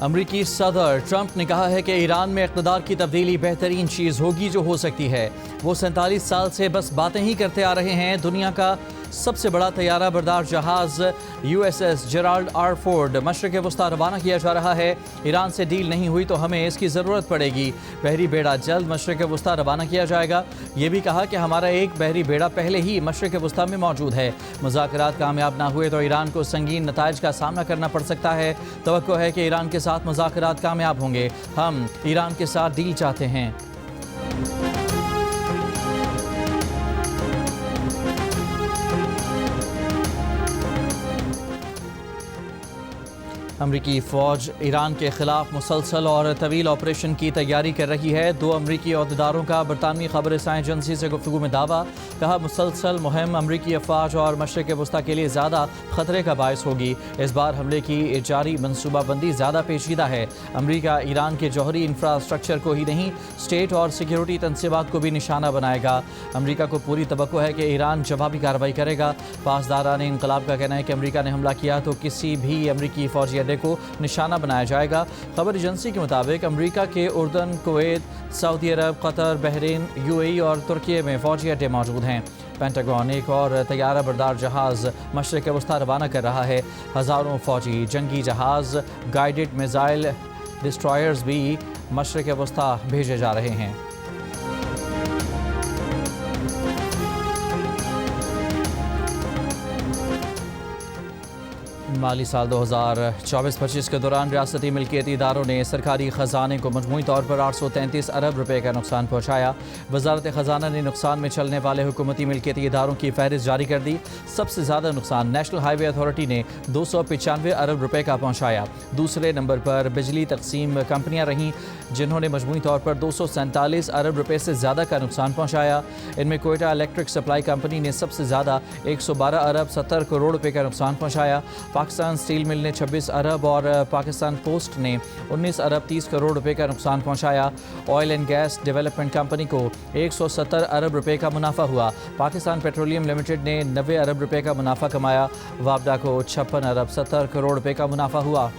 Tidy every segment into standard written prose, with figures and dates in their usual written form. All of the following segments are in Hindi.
अमरीकी सदर ट्रंप ने कहा है कि ईरान में इक़्तिदार की तब्दीली बेहतरीन चीज़ होगी जो हो सकती है। वो 47 साल से बस बातें ही करते आ रहे हैं। दुनिया का सबसे बड़ा तैयारा बरदार जहाज़ USS जेराल्ड आर फोर्ड मशरिक़ वस्ता रवाना किया जा रहा है। ईरान से डील नहीं हुई तो हमें इसकी ज़रूरत पड़ेगी। बहरी बेड़ा जल्द मशरिक़ वस्ता रवाना किया जाएगा। ये भी कहा कि हमारा एक बहरी बेड़ा पहले ही मशरिक़ वस्ता में मौजूद है। मुज़ाकरात कामयाब ना हुए तो ईरान को संगीन नताइज का सामना करना पड़ सकता है। तवक्को है कि ईरान के साथ मुज़ाकरात कामयाब होंगे। हम ईरान के साथ डील चाहते हैं। अमरीकी फ़ौज ईरान के ख़िलाफ़ मुसलसल और तवील ऑपरेशन की तैयारी कर रही है। 2 अमरीकी अहदेदारों का बरतानवी ख़बर रसां एजेंसी से गुफ्तगू में दावा। कहा, मुसलसल मुहिम अमरीकी अफ़वाज और मशरिक़ वस्ता के लिए ज़्यादा ख़तरे का बायस होगी। इस बार हमले की जारी मनसूबाबंदी ज़्यादा पेचीदा है। अमरीका ईरान के जौहरी इंफ्रास्ट्रक्चर को ही नहीं, स्टेट और सिक्योरिटी तनसीबात को भी निशाना बनाएगा। अमरीका को पूरी तवक्को है कि ईरान जवाबी कार्रवाई करेगा। पासदारान इंक़लाब का कहना है कि अमरीका ने हमला किया तो किसी भी अमरीकी फ़ौजी को निशाना बनाया जाएगा। खबर एजेंसी के मुताबिक अमरीका के उर्दन, कुवैत, सऊदी अरब, कतर, बहरीन, UAE और तुर्की में फ़ौजी अड्डे मौजूद हैं। पेंटागन एक और तैयारा बरदार जहाज़ मशरिक़ वस्ता रवाना कर रहा है। हज़ारों फ़ौजी जंगी जहाज़, गाइडेड मिसाइल डिस्ट्रॉयर्स भी मशरिक़ वस्ता भेजे जा रहे हैं। माली साल 2024-25 के दौरान रियासती मिल्कियती इदारों ने सरकारी ख़जाने को मजमूई तौर पर 833 अरब रुपए का नुकसान पहुँचाया। वज़ारत ख़जाना ने नुकसान में चलने वाले हुकूमती मिल्कियती इदारों की फहरिस्त जारी कर दी। सबसे ज़्यादा नुकसान नेशनल हाईवे अथॉरिटी ने 295 अरब रुपए का पहुँचाया। दूसरे नंबर पर बिजली तकसीम कंपनियाँ रहीं, जिन्होंने मजमूई तौर पर 247 अरब रुपए से ज़्यादा का नुकसान पहुँचाया। इनमें कोयटा इलेक्ट्रिक सप्लाई कंपनी ने सबसे ज़्यादा 112 अरब 70 करोड़ रुपए का नुकसान पहुँचाया। पाकिस्तान स्टील मिल ने 26 अरब और पाकिस्तान पोस्ट ने 19 अरब 30 करोड़ रुपए का नुकसान पहुंचाया। Oil and gas development company को 170 अरब रुपए का मुनाफा हुआ। पाकिस्तान पेट्रोलियम लिमिटेड ने 90 अरब रुपए का मुनाफा कमाया। वापडा को 56 अरब 70 करोड़ रुपए का मुनाफा हुआ।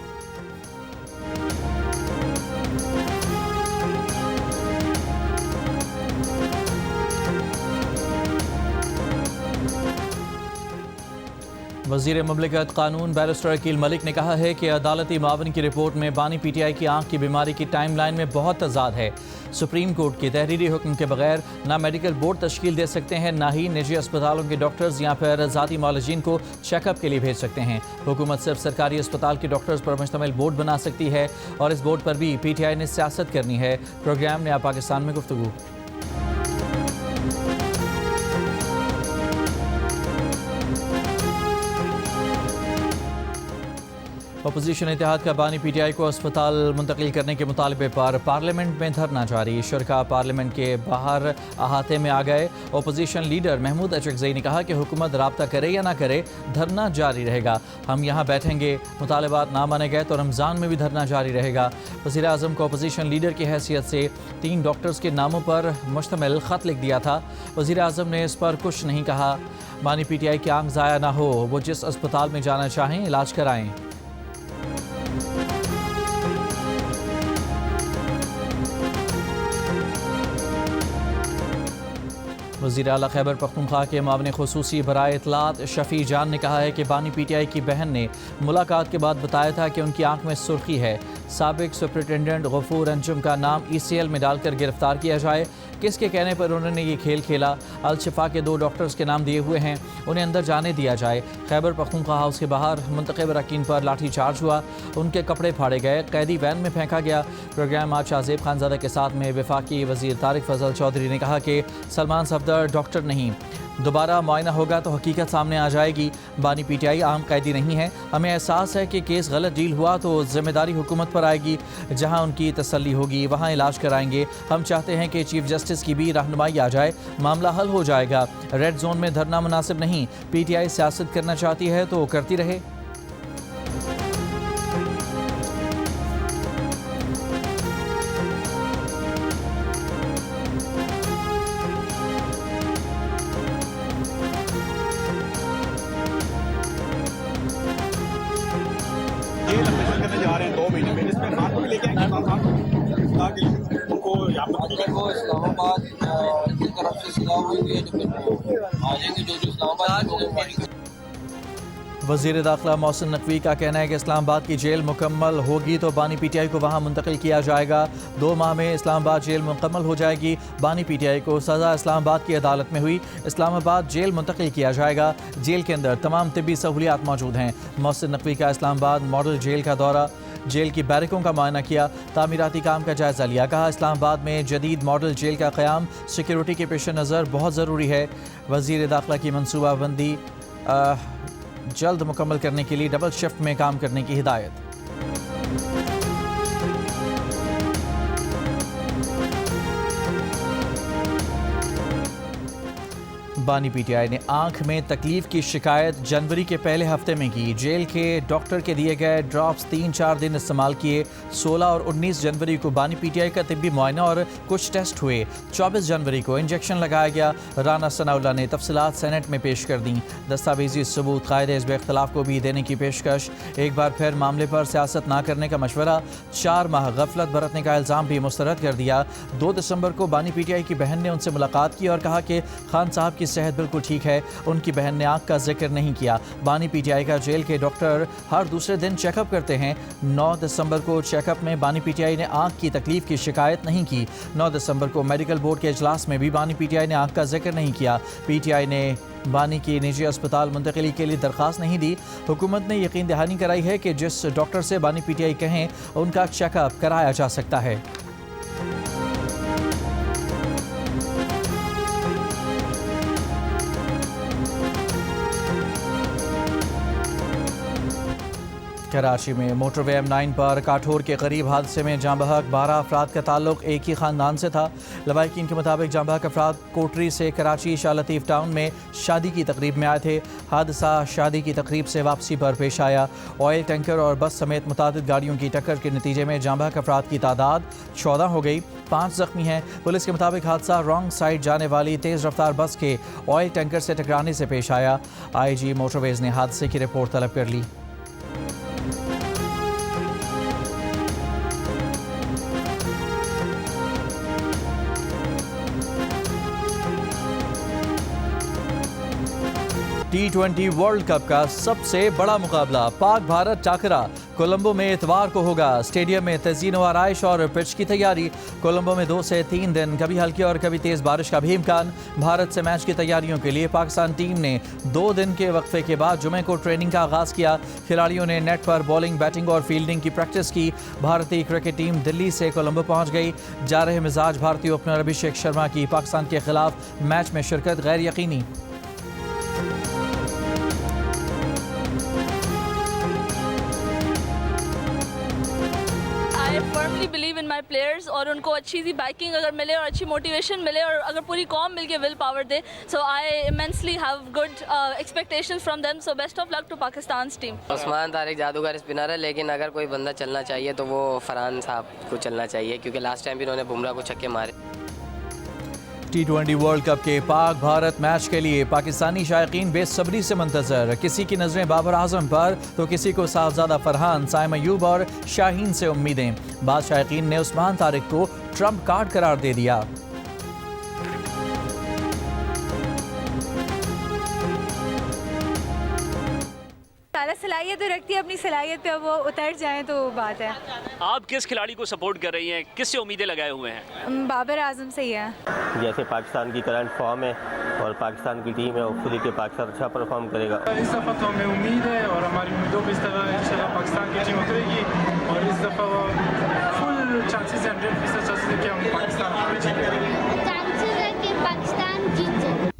वज़ीर मुमलिकत कानून बैरिस्टर अकील मलिक ने कहा है कि अदालती मावन की रिपोर्ट में बानी PTI की आँख की बीमारी की टाइम लाइन में बहुत तजाद है। सुप्रीम कोर्ट के तहरीरी हुक्म के बगैर ना मेडिकल बोर्ड तश्कील दे सकते हैं, ना ही निजी अस्पतालों के डॉक्टर्स या फिर ज़ाती मौलजीन को चेकअप के लिए भेज सकते हैं। हुकूमत सिर्फ सरकारी अस्पताल के डॉक्टर्स पर मुश्तमिल बोर्ड बना सकती है और इस बोर्ड पर भी PTI ने सियासत करनी है। प्रोग्राम नया पाकिस्तान में गुफ्तगू। अपोजिशन इत्तेहाद का बानी PTI को अस्पताल मुंतकिल करने के मुतालबे पर पार्लियामेंट में धरना जारी। शुरका पार्लियामेंट के बाहर अहाते में आ गए। अपोजिशन लीडर महमूद अचकज़ई ने कहा कि हुकूमत राब्ता करे या ना करे, धरना जारी रहेगा। हम यहाँ बैठेंगे, मुतालबात ना माने गए तो रमज़ान में भी धरना जारी रहेगा। वज़ीर आज़म को अपोजिशन लीडर की हैसियत से 3 डॉक्टर्स के नामों पर मुश्तमिल ख़त लिख दिया था। वज़ीर आज़म ने इस पर कुछ नहीं कहा। बानी PTI की आँख ज़ाया ना हो, वो जिस अस्पताल में जाना चाहें इलाज कराएँ। वज़ीर आला खैबर पख्तूनख्वा के मामले ख़ुसूसी बराए इत्तलात शफ़ी जान ने कहा है कि बानी PTI की बहन ने मुलाकात के बाद बताया था कि उनकी आंख में सुर्खी है। साबिक सुपरिटेंडेंट गफूर अंजुम का नाम ECL में डालकर गिरफ्तार किया जाए। किसके कहने पर उन्होंने ये खेल खेला? अल-शिफा के 2 डॉक्टर्स के नाम दिए हुए हैं, उन्हें अंदर जाने दिया जाए। खैबर पख्तूनख्वा हाउस के बाहर मुंतखब अरकान पर लाठी चार्ज हुआ, उनके कपड़े फाड़े गए, कैदी वैन में फेंका गया। प्रोग्राम आज शाहजेब खानज़ादा के साथ में वफाकी वज़ीर तारिक फजल चौधरी ने कहा कि सलमान सफदर डॉक्टर नहीं, दोबारा मुआयना होगा तो हकीकत सामने आ जाएगी। बानी PTI आम कैदी नहीं है। हमें एहसास है कि केस गलत डील हुआ तो जिम्मेदारी हुकूमत पर आएगी। जहां उनकी तसल्ली होगी वहां इलाज कराएंगे। हम चाहते हैं कि चीफ जस्टिस की भी रहनुमाई आ जाए, मामला हल हो जाएगा। रेड जोन में धरना मुनासिब नहीं। PTI सियासत करना चाहती है तो करती रहे। करने जा रहे हैं 2 महीने में इसमें खान को भी लेके आएंगे उनको यहाँ पर वो इस्लामाबाद की तरफ से सलाह हुई है, लेकिन आ जाएंगे जो इस्लामाबाद। वज़ीर दाखिला मोहसिन नकवी का कहना है कि इस्लामाबाद की जेल मुकम्मल होगी तो बानी पीटीआई को वहाँ मुंतकिल किया जाएगा। 2 माह में इस्लामाबाद जेल मुकम्मल हो जाएगी। बानी पीटीआई को सज़ा इस्लामाबाद की अदालत में हुई, इस्लामाबाद जेल मुंतकिल किया जाएगा। जेल के अंदर तमाम तिब्बी सहूलियात मौजूद हैं। मोहसिन नकवी का इस्लामाबाद मॉडल जेल का दौरा, जेल की बैरकों का मुआयना किया, तामीराती काम का जायज़ा लिया। कहा इस्लामाबाद में जदीद मॉडल जेल का क़याम सिक्योरिटी के पेश नज़र बहुत ज़रूरी है। वज़ीर दाखिला की मनसूबाबंदी जल्द मुकम्मल करने के लिए डबल शिफ्ट में काम करने की हिदायत। बानी पीटीआई ने आंख में तकलीफ की शिकायत जनवरी के पहले हफ्ते में की। जेल के डॉक्टर के दिए गए ड्रॉप्स 3-4 दिन इस्तेमाल किए। 16 और 19 जनवरी को बानी पीटीआई का तिब्बी मुआयना और कुछ टेस्ट हुए। 24 जनवरी को इंजेक्शन लगाया गया। राना सनाउल्लाह ने तफसीलात सेनेट में पेश कर दी। दस्तावेजी सबूत कायदे हिज़्ब इख्तिलाफ को भी देने की पेशकश। एक बार फिर मामले पर सियासत ना करने का मशवरा। 4 माह गफलत बरतने का इल्ज़ाम भी मुस्तरद कर दिया। 2 दिसंबर को बानी पीटीआई की बहन ने उनसे मुलाकात की और कहा कि खान साहब की सेहत बिल्कुल ठीक है। उनकी बहन ने आंख का जिक्र नहीं किया। बानी पीटीआई का जेल के डॉक्टर हर दूसरे दिन चेकअप करते हैं। 9 दिसंबर को चेकअप में बानी पीटीआई ने आंख की तकलीफ की शिकायत नहीं की। 9 दिसंबर को मेडिकल बोर्ड के इजलास में भी बानी पीटीआई ने आंख का जिक्र नहीं किया। पीटीआई ने बानी की निजी अस्पताल मुंतकिली के लिए दरख्वास्त नहीं दी। हुकूमत ने यकीन दहानी कराई है कि जिस डॉक्टर से बानी पीटीआई कहें उनका चेकअप कराया जा सकता है। कराची में मोटरवे M9 पर काठोर के करीब हादसे में जाँ बहक 12 अफराद का ताल्लुक एक ही ख़ानदान से था। लवाहिकीन के मुताबिक जाँ बहक अफराद कोटरी से कराची शाह लतीफ़ टाउन में शादी की तकरीब में आए थे। हादसा शादी की तकरीब से वापसी पर पेश आया। ऑयल टैंकर और बस समेत मुतादिद गाड़ियों की टक्कर के नतीजे में जाँ बहक अफराद की तादाद 14 हो गई। 5 ज़ख्मी हैं। पुलिस के मुताबिक हादसा रॉन्ग साइड जाने वाली तेज़ रफ्तार बस के ऑयल टैंकर से टकराने से पेश आया। IG मोटरवेज़ ने हादसे की रिपोर्ट तलब कर ली। T20 वर्ल्ड कप का सबसे बड़ा मुकाबला पाक भारत टाकरा कोलंबो में इतवार को होगा। स्टेडियम में तज़ीन व आराइश और पिच की तैयारी। कोलंबो में 2 से 3 दिन कभी हल्की और कभी तेज़ बारिश का भी इम्कान। भारत से मैच की तैयारियों के लिए पाकिस्तान टीम ने 2 दिन के वक्फे के बाद जुमे को ट्रेनिंग का आगाज़ किया। खिलाड़ियों ने नेट पर बॉलिंग, बैटिंग और फील्डिंग की प्रैक्टिस की। भारतीय क्रिकेट टीम दिल्ली से कोलंबो पहुँच गई। जा रहे मिजाज भारतीय ओपनर अभिषेक शर्मा की पाकिस्तान के खिलाफ मैच में शिरकत गैर यकीनी। I firmly believe in my players और उनको अच्छी सी बैकिंग अगर मिले और अच्छी मोटिवेशन मिले और अगर पूरी कॉम मिल के will power they, so I immensely have good expectations from them, so best of luck to Pakistan's team. Usman Tariq जादूगर स्पिनर है, लेकिन अगर कोई बंदा चलना चाहिए तो वो फरहान साहब को चलना चाहिए, क्योंकि लास्ट टाइम भी उन्होंने बुमराह को छक्के मारे। T20 वर्ल्ड कप के पाक भारत मैच के लिए पाकिस्तानी शायकीन बेसब्री से मुंतजर। किसी की नजरें बाबर आजम पर तो किसी को साहबजादा फरहान, साइम अयूब और शाहीन से उम्मीदें। बाद शायकीन ने उस्मान तारिक को ट्रम्प कार्ड करार दे दिया। सलाहियत तो रखती है, अपनी सलाहियत पे अब वो उतर जाएं तो बात है। आप किस खिलाड़ी को सपोर्ट कर रही हैं, किससे उम्मीदें लगाए हुए हैं? बाबर आजम से ही है। जैसे पाकिस्तान की करंट फॉर्म है और पाकिस्तान की टीम है, होपफुली कि पाकिस्तान अच्छा परफॉर्म करेगा। इस दफ़ा तो हमें उम्मीद है और हमारी उम्मीदों पर इस तरह इंशाल्लाह पाकिस्तान की टीम उतरेगी और इस दफ़ा फुल चांसेस 100% चांसेस है कि हम पाकिस्तान जीतेंगे। चांसेस है कि पाकिस्तान जीत जाए।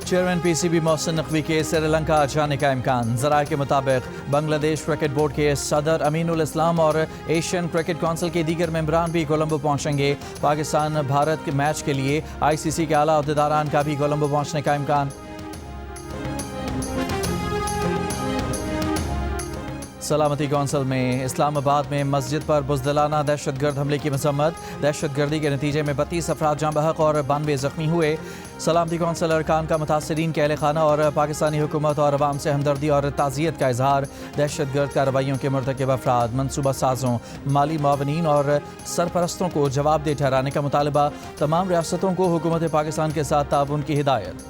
चेयरमैन PCB मोहसिन नकवी के श्रीलंका जाने का इम्कान। ज़राए के मुताबिक बांग्लादेश क्रिकेट बोर्ड के सदर अमीनुल इस्लाम और एशियन क्रिकेट काउंसिल के दीगर मेंबरान भी कोलंबो पहुंचेंगे। पाकिस्तान भारत के मैच के लिए ICC के आला अहदेदारान का भी कोलंबो पहुंचने का इम्कान। सलामती कौंसिल में इस्लामाबाद में मस्जिद पर बुज़दिलाना दहशतगर्द हमले की मजम्मत। दहशतगर्दी के नतीजे में 32 अफराद जाँ बहक और 92 ज़ख्मी हुए। सलामती कौंसिल अरकान का मुतासरीन के अहल खाना और पाकिस्तानी हुकूमत और अवाम से हमदर्दी और ताज़ियत का इजहार। दहशत गर्द कार्रवाइयों के मुर्तकिब अफराद, मनसूबा साजों, माली मुआवनीन और सरपरस्तों को जवाबदेह ठहराने का मुतालबा। तमाम रियासतों को हुकूमत पाकिस्तान के साथ ताउन की हिदायत।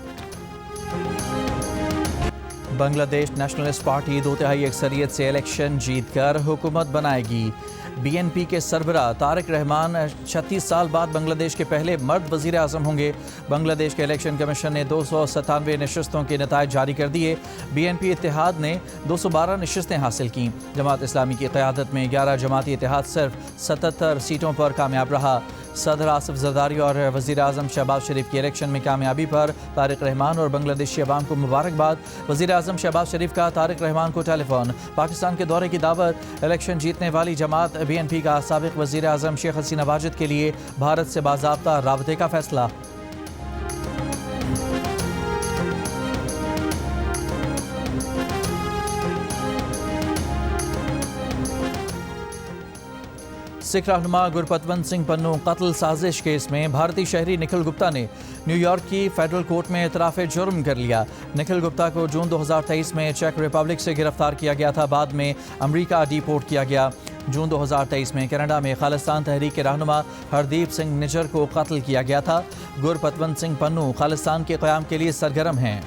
बांग्लादेश नेशनलिस्ट पार्टी 2/3 अक्सरियत से इलेक्शन जीत कर हुकूमत बनाएगी। BNP के सरबरा तारिक रहमान 36 साल बाद बांग्लादेश के पहले मर्द वज़ीर आज़म होंगे। बांग्लादेश के इलेक्शन कमीशन ने 297 नशस्तों के नताइज जारी कर दिए। BNP इत्तेहाद ने 212 नशस्तें हासिल की। जमात इस्लामी की क़यादत में 11 जमाती इत्तेहाद सिर्फ 77 सीटों पर कामयाब रहा। सदर आसिफ जरदारी और वज़ीर आज़म शहबाज शरीफ की इलेक्शन में कामयाबी पर तारिक रहमान और बांग्लादेशी अवाम को मुबारकबाद। वज़ीर आज़म शहबाज शरीफ का तारिक रहमान को टेलीफोन। पाकिस्तान के दौरे की दावत। इलेक्शन जीतने वाली जमात BNP का साबिक़ वज़ीर आज़म शेख हसीना वाजिद के लिए भारत से बाज़ाब्ता राबते का फैसला। सिख रहनुमा गुरपतवंत सिंह पन्नू कत्ल साजिश केस में भारतीय शहरी निखिल गुप्ता ने न्यूयॉर्क की फेडरल कोर्ट में इतराफ़ जुर्म कर लिया। निखिल गुप्ता को जून 2023 में चेक रिपब्लिक से गिरफ्तार किया गया था, बाद में अमरीका डिपोर्ट किया गया। जून 2023 में कनाडा में खालिस्तान तहरीक के रहनुमा हरदीप सिंह निज्जर को कत्ल किया गया था। गुरपतवंत सिंह पन्नू खालिस्तान के क़याम के लिए सरगर्म हैं।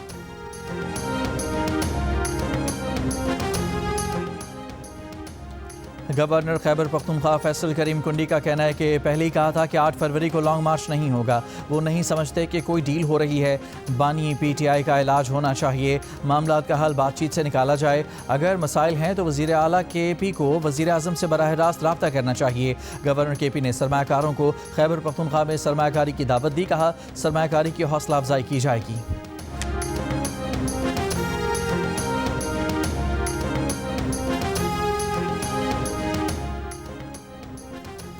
गवर्नर खैबर पख्तूनख्वा फैसल करीम कुंडी का कहना है कि पहले ही कहा था कि 8 फरवरी को लॉन्ग मार्च नहीं होगा। वो नहीं समझते कि कोई डील हो रही है। बानी PTI का इलाज होना चाहिए। मामला का हल बातचीत से निकाला जाए। अगर मसाइल हैं तो वज़ीर आला KP को वज़ीर आज़म से बराह रास्त रब्ता करना चाहिए। गवर्नर KP ने सरमायाकारों को खैबर पख्तूनख्वा में सरमायाकारी की दावत दी। कहा सरमायाकारी की हौसला अफजाई की जाएगी।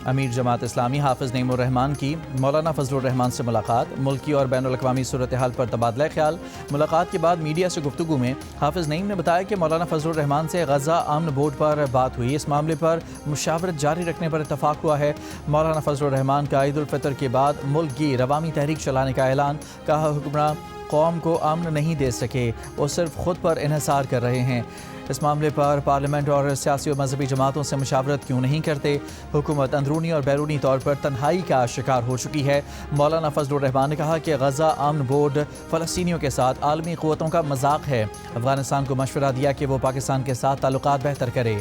अमीर जमात इस्लामी हाफिज़ नईमुर रहमान की मौलाना फजलुर रहमान से मुलाकात। मुल्की और बैनुल अक़वामी सूरत हाल पर तबादला ख्याल। मुलाकात के बाद मीडिया से गुफ्तगू में हाफिज़ नईम ने बताया कि मौलाना फजलुर रहमान से गज़ा अमन बोर्ड पर बात हुई। इस मामले पर मुशावरत जारी रखने पर इत्तफाक हुआ है। मौलाना फजलुर रहमान का ईद उल फितर के बाद मुल्क गिर अवामी तहरीक चलाने का ऐलान। कहा हुक्मरान कौम को अमन नहीं दे सके, वो सिर्फ खुद पर इन्हिसार कर रहे हैं। इस मामले पर पार्लियामेंट और सियासी और मजहबी जमातों से मुशावरत क्यों नहीं करते? हुकूमत अंदरूनी और बैरूनी तौर पर तन्हाई का शिकार हो चुकी है। मौलाना फजलुर रहमान ने कहा कि गज़ा अमन बोर्ड फ़लस्तीनियों के साथ आलमी क़ुव्वतों का मजाक है। अफगानिस्तान को मशवरा दिया कि वो पाकिस्तान के साथ ताल्लुकात बेहतर करे।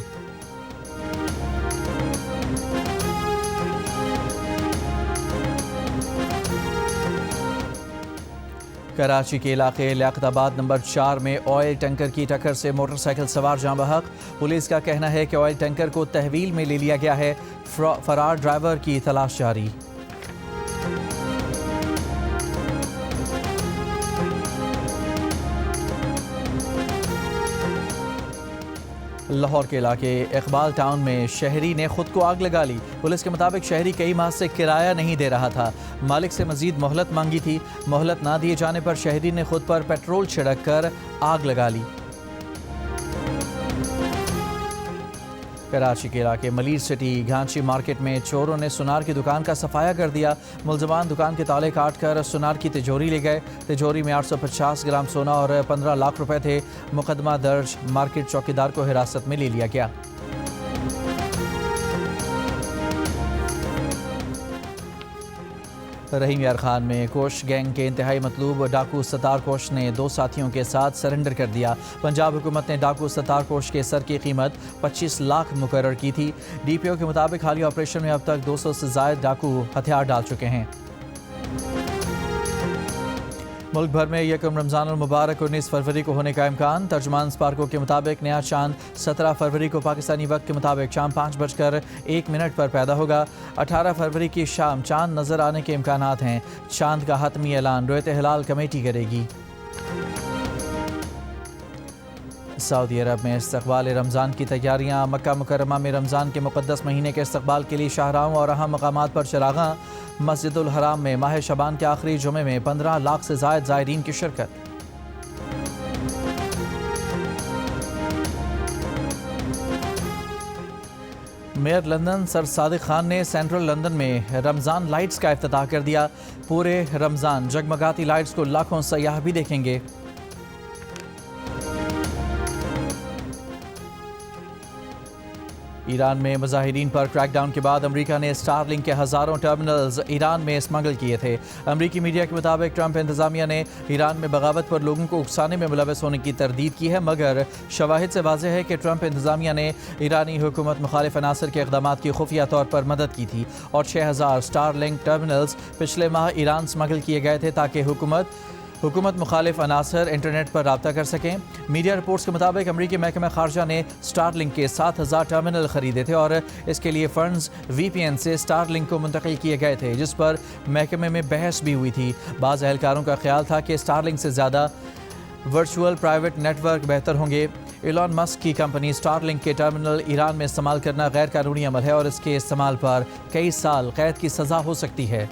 कराची के इलाके लियाकताबाद नंबर 4 में ऑयल टैंकर की टक्कर से मोटरसाइकिल सवार जाँ बहक। पुलिस का कहना है कि ऑयल टैंकर को तहवील में ले लिया गया है। फरार ड्राइवर की तलाश जारी। लाहौर के इलाके इकबाल टाउन में शहरी ने खुद को आग लगा ली। पुलिस के मुताबिक शहरी कई माह से किराया नहीं दे रहा था। मालिक से मजीद मोहलत मांगी थी। मोहलत ना दिए जाने पर शहरी ने खुद पर पेट्रोल छिड़क कर आग लगा ली। कराची के इलाके मलीर सिटी घांची मार्केट में चोरों ने सुनार की दुकान का सफाया कर दिया। मुलजमान दुकान के ताले काट कर सुनार की तिजोरी ले गए। तिजोरी में 850 ग्राम सोना और 15 लाख रुपए थे। मुकदमा दर्ज, मार्केट चौकीदार को हिरासत में ले लिया गया। रहीम यार खान में कोश गैंग के इंतहाई मतलूब डाकू सतार कोश ने 2 साथियों के साथ सरेंडर कर दिया। पंजाब हुकूमत ने डाकू सतार कोश के सर की कीमत 25 लाख मुकर्रर की थी। DPO के मुताबिक हालिया ऑपरेशन में अब तक 200 से ज़ायद डाकू हथियार डाल चुके हैं। मुल्क भर में यकम रमज़ान मुबारक 19 फरवरी को होने का इम्कान। तर्जुमान स्पार्को के मुताबिक नया चांद 17 फरवरी को पाकिस्तानी वक्त के मुताबिक शाम 5:01 पर पैदा होगा। 18 फरवरी की शाम चांद नज़र आने के इम्कानात हैं। चांद का हतमी ऐलान रोयत हिलाल कमेटी करेगी। सऊदी अरब में इस्तकबाल रमज़ान की तैयारियाँ। मक्का मुकर्रमा में रमज़ान के मुक़द्दस महीने के इस्तकबाल के लिए शाहराहों और अहम मकामात पर चरागां। मस्जिदुल हराम में माह शबान के आखिरी जुमे में 15 लाख से ज़ायद ज़ायरीन की शिरकत। Mayor London sir Sadiq Khan ने सेंट्रल लंदन में रमज़ान लाइट्स का इफ्तिताह कर दिया। पूरे रमज़ान जगमगाती लाइट्स को लाखों सयाह भी देखेंगे। ईरान में मुजाहिरीन पर क्रैकडाउन के बाद अमेरिका ने स्टारलिंक के हज़ारों टर्मिनल्स ईरान में स्मगल किए थे। अमेरिकी मीडिया के मुताबिक ट्रंप इंतज़ामिया ने ईरान में बगावत पर लोगों को उकसाने में मुलव्वस होने की तरदीद की है, मगर शवाहिद से वाज़ेह है कि ट्रंप इंतज़ामिया ने ईरानी हुकूमत मुखालिफ अनासर के इक़दामात की खुफिया तौर पर मदद की थी और 6000 स्टारलिंक टर्मिनल्स पिछले माह ईरान स्मगल किए गए थे ताकि हुकूमत मुखालिफ अनासर इंटरनेट पर रब्ता कर सकें। मीडिया रिपोर्ट्स के मुताबिक अमरीकी महकमा खारजा ने स्टारलिंक के 7000 टर्मिनल खरीदे थे और इसके लिए फंड्स VPN से स्टारलिंक को मुंतकिल किए गए थे, जिस पर महकमे में बहस भी हुई थी। बाज़ अहलकारों का ख्याल था कि स्टारलिंक से ज़्यादा वर्चुअल प्राइवेट नेटवर्क बेहतर होंगे। एलन मस्क की कंपनी स्टारलिंक के टर्मिनल ईरान में इस्तेमाल करना गैर कानूनी अमल है और इसके इस्तेमाल पर कई साल कैद की सज़ा हो सकती है।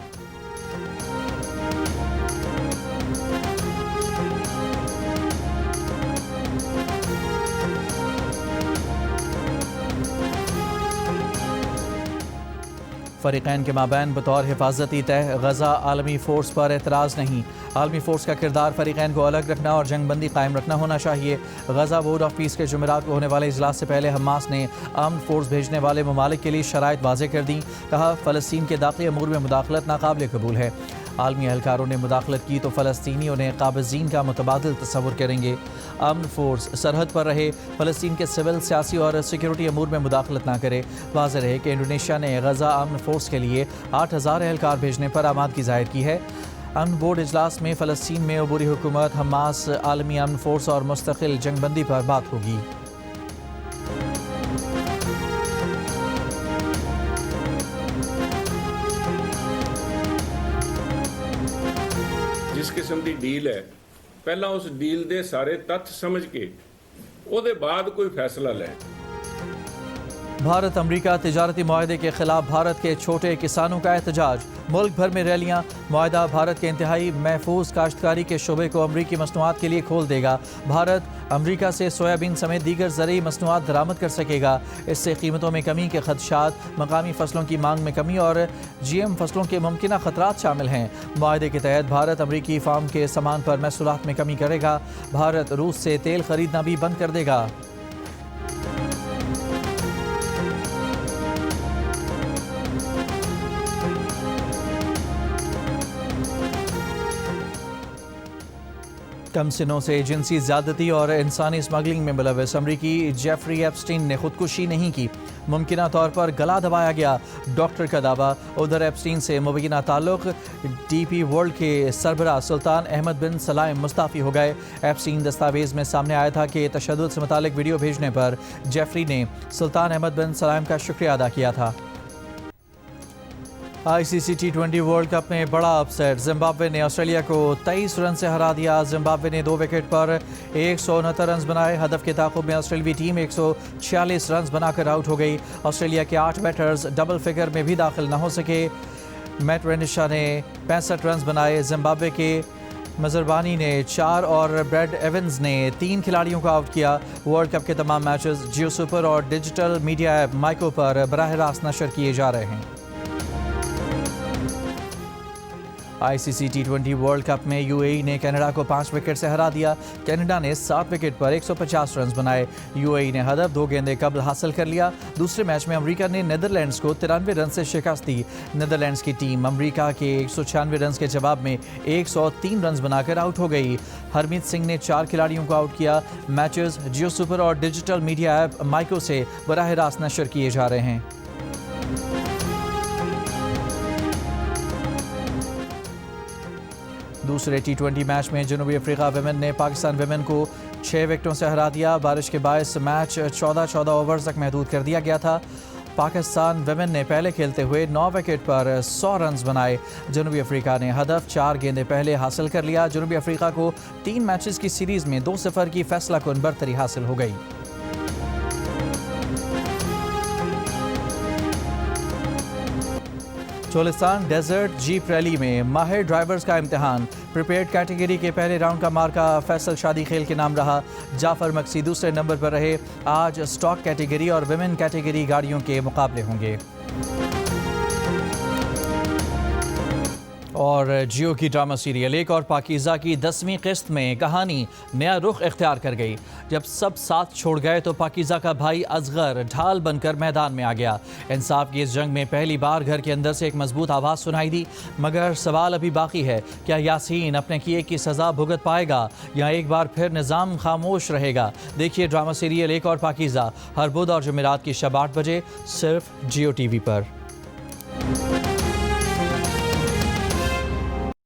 फ़रीक़ैन के माबैन बतौर हिफाजती तह गज़ा आलमी फ़ोर्स पर एतराज़ नहीं। आलमी फ़ोर्स का किरदार फ़रीक़ैन को अलग रखना और जंगबंदी कायम रखना होना चाहिए। गज़ा बोर्ड ऑफ पीस के जुमेरात को होने वाले इजलास से पहले हमास ने आर्म फोर्स भेजने वाले ममालिक के लिए शराइत वाज़े कर दी। कहा फ़लस्तीन के दाखिली अमूर में मुदाखलत नाकाबिल कबूल है। आलमी एहलकारों ने मुदाखलत की तो फ़लस्तीनी उन्हें काबिज़ीन का मुतबादिल तस्वुर करेंगे। आर्म फोर्स सरहद पर रहे, फ़लस्तीन के सिविल, सियासी और सिक्योरिटी अमूर में मुदाखलत ना करे। वाज़ेह रहे कि इंडोनेशिया ने गज़ा आर्म फोर्स के लिए 8000 एहलकार भेजने पर आमादगी ज़ाहिर की है। अमन बोर्ड इजलास में फ़लस्तीन में अबूरी हुकूमत, हमास, आलमी अमन फोर्स और मुस्तकिल जंगबंदी पर बात होगी। जिस किस्म की डील है, पहला उस डील दे सारे तथ्य समझ के ਉਹਦੇ बाद कोई फैसला लें। भारत अमरीका तिजारती मुआहदे के खिलाफ भारत के छोटे किसानों का एहतजाज। मुल्क भर में रैलियां। मुआहदा भारत के इंतहाई महफूज काश्तकारी के शोबे को अमरीकी मसनूआत के लिए खोल देगा। भारत अमरीका से सोयाबीन समेत दीगर ज़रूरी मसनूआत दरामद कर सकेगा। इससे कीमतों में कमी के खदशात, मकामी फसलों की मांग में कमी और GM फसलों के मुमकिन खतरात शामिल हैं। मुआहदे के तहत भारत अमरीकी फार्म के सामान पर महसूलात में कमी करेगा। भारत रूस से तेल खरीदना भी बंद कर देगा। कम सिनों से जिनसी ज़्यादती और इंसानी स्मगलिंग में मुलव्वस अमरीकी जेफरी एप्स्टीन ने खुदकुशी नहीं की। मुमकिना तौर पर गला दबाया गया, डॉक्टर का दावा। उधर एप्स्टीन से मुबैना ताल्लुक DP वर्ल्ड के सरबरा सुल्तान अहमद बिन सलाम मुस्ताफ़ी हो गए। एप्स्टीन दस्तावेज़ में सामने आया था कि तशद्दुद से मुतालिक वीडियो भेजने पर जेफरी ने सुल्तान अहमद बिन सलाम का शुक्रिया अदा किया था। ICC T20 वर्ल्ड कप में बड़ा अपसेट। जिम्बाब्वे ने ऑस्ट्रेलिया को 23 रन से हरा दिया। जिम्बाब्वे ने 2 विकेट पर 169 रन बनाए। हदफ के ताक़ुब में ऑस्ट्रेलियाई टीम 146 रन बनाकर आउट हो गई। ऑस्ट्रेलिया के 8 बैटर्स डबल फिगर में भी दाखिल न हो सके। मैट रेनिशा ने 65 रन बनाए। जिम्बाब्वे के मजरबानी ने 4 और ब्रैड एवंस ने 3 खिलाड़ियों को आउट किया। वर्ल्ड कप के तमाम मैचेस जियो सुपर और डिजिटल मीडिया ऐप माइको पर बराह रास्त नशर किए जा रहे हैं। ICC T20 वर्ल्ड कप में UAE ने कनाडा को 5 विकेट से हरा दिया। कनाडा ने 7 विकेट पर 150 रन बनाए। UAE ने हदफ 2 गेंदे कबल हासिल कर लिया। दूसरे मैच में अमेरिका ने नीदरलैंड्स को 93 रन से शिकस्त दी। नीदरलैंड्स की टीम अमेरिका के 196 रन के जवाब में 103 रन बनाकर आउट हो गई। हरमीत सिंह ने 4 खिलाड़ियों को आउट किया। मैचेस जियो सुपर और डिजिटल मीडिया ऐप माइको से बराह रास्त नशर किए जा रहे हैं। दूसरे T20 मैच में जनूबी अफ्रीका विमेन ने पाकिस्तान विमेन को 6 विकेटों से हरा दिया। बारिश के बायस मैच 14 ओवर्स तक महदूद कर दिया गया था। पाकिस्तान विमेन ने पहले खेलते हुए 9 विकेट पर 100 रन बनाए। जनूबी अफ्रीका ने हदफ 4 गेंदे पहले हासिल कर लिया। जनूबी अफ्रीका को 3 मैचेस की सीरीज़ में 2-0 की फैसला कुन बरतरी हासिल हो गई। चोलिस्तान डेजर्ट जीप रैली में माहिर ड्राइवर्स का इम्तिहान। प्रिपेयर्ड कैटेगरी के पहले राउंड का मार्का फैसल शादी खेल के नाम रहा। जाफर मक्सी दूसरे नंबर पर रहे। आज स्टॉक कैटेगरी और विमेन कैटेगरी गाड़ियों के मुकाबले होंगे। और जियो की ड्रामा सीरियल एक और पाकीज़ा की 10वीं किस्त में कहानी नया रुख इख्तियार कर गई। जब सब साथ छोड़ गए तो पाकीज़ा का भाई असगर ढाल बनकर मैदान में आ गया। इंसाफ की इस जंग में पहली बार घर के अंदर से एक मजबूत आवाज़ सुनाई दी। मगर सवाल अभी बाकी है, क्या यासीन अपने किए की सज़ा भुगत पाएगा या एक बार फिर निज़ाम खामोश रहेगा? देखिए ड्रामा सीरियल एक और पाकीज़ा हर बुध और जुमेरात की शब 8 बजे सिर्फ जियो टीवी पर।